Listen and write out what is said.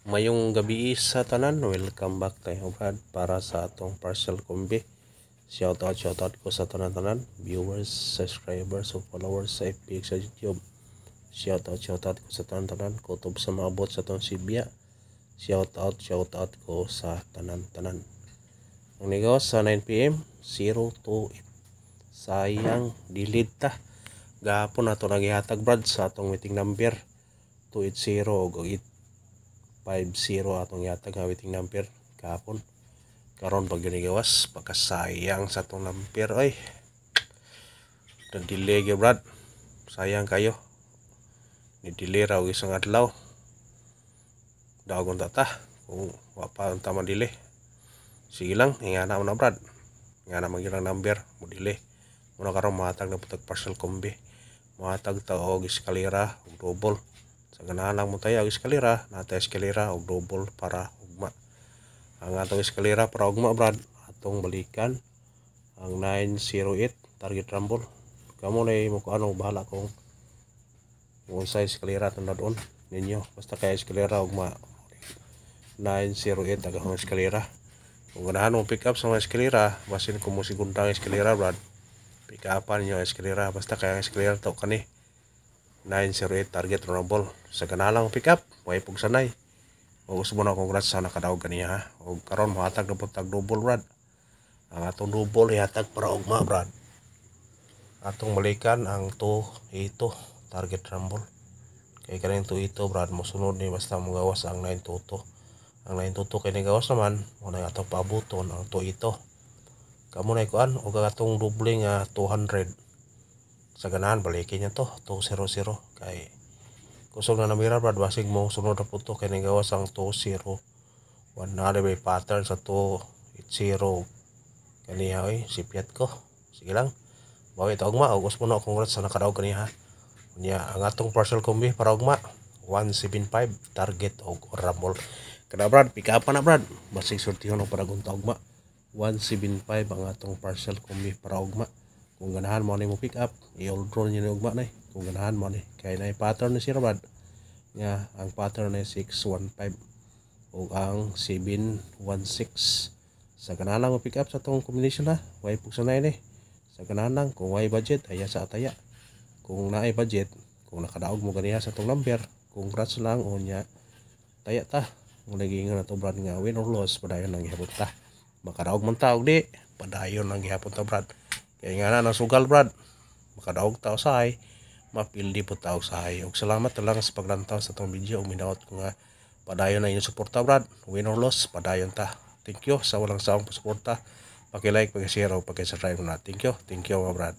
Mayong gabi sa tanan, welcome back tayo Brad para sa atong partial combi. Shout out ko sa tanan viewers, subscribers, so followers sa FB sa YouTube. Shout out ko sa tanan kutob sa maabot sa atong Sibya. Shout out ko sa tanan. Ang negos sa 9 PM 028. Sayang delete ta. Gahapon nato nagihatag Brad sa atong meeting number 280 ug 50 atong yatag nga waiting number kahapon. Karon pag ginigawas pagkasayang sa atong number oy. Na-delay gyud Brad. Sayang kayo. Ni-delay ra og isang adlaw. Dagon ta kung wa pa unta ma-delay. Sige lang, ingana mo na Brad. Ingana man gyud ang number mo delay. Muna karon mahatag na putag partial combi. Mahatag ta og eskalera og double. Sa ganahan lang mo tayo ang eskalera, nata eskalera og double para ugma. Ang atong eskalera para ugma Brad, atong balikan ang 908 target rumble. Kamo na mo ko ano bahala kung unsay eskalera tanda doon ninyo. Basta kay eskalera ugma 908 ang eskalera. Kung ganahan mo pick up sa mga eskalera, basin kung mo segundang eskalera Brad, pick upan niyo eskalera basta kay ang eskalera to kani 908 target rumble. Sa ganahan lang pick up, way pug sanay. O gusto mo na congrats sa nakadaog kaniya ha. O karon mohatag na putag double Brad. Ang atong double ihatag para ugma Brad. Atong balikan ang 282 target rumble. Kay kaning 282 Brad mosunod ni basta magawas ang 922. Ang 922 kay nigawas naman mo na atong paabuton ang 282. Kamo na ikuan og atong double nga 200. Sa ganahan balikin niya to 200 kay kusog na namira Brad basig mo sunod na puto kay nigawas ang 20. One na may pattern sa 280 kaniya oy sipiat ko. Sige lang. Bawi ta ugma og gusto mo na congrats sa nakadaog kaniya ha. Unya ang atong partial combi para ugma 175 target og rumble. Kada Brad pick up na Brad. Basig sortihon og para gunta ugma. 175 ang atong partial combi para ugma. Kung ganahan mo ni mo pick up, i-all draw niyo ni ugma na. Kung ganahan mo ni kay na pattern ni si Brad. Nga ang pattern ay 615 ug ang 716. Sa ganahan lang mo pick up sa tong combination na. Way pug sanay ni. Sa ganahan lang kung way budget aya sa ataya. Kung naay budget, kung nakadaog mo ganiya sa tong number, congrats lang unya. Taya ta. Kung nagingon na to Brad nga win or loss padayon ang gihapon ta. Makadaog man ta og di, padayon ang gihapon ta Brad. Kaya nga na sugal Brad. Makadaog ta usahay, mapildi po ta usahay. Og salamat lang sa paglantaw sa tong video. Og minaot ko nga padayon na inyong suporta Brad. Win or loss, padayon ta. Thank you sa walang saong pasuporta. Paki-like, paki-share, o paki-subscribe na. Thank you mga Brad.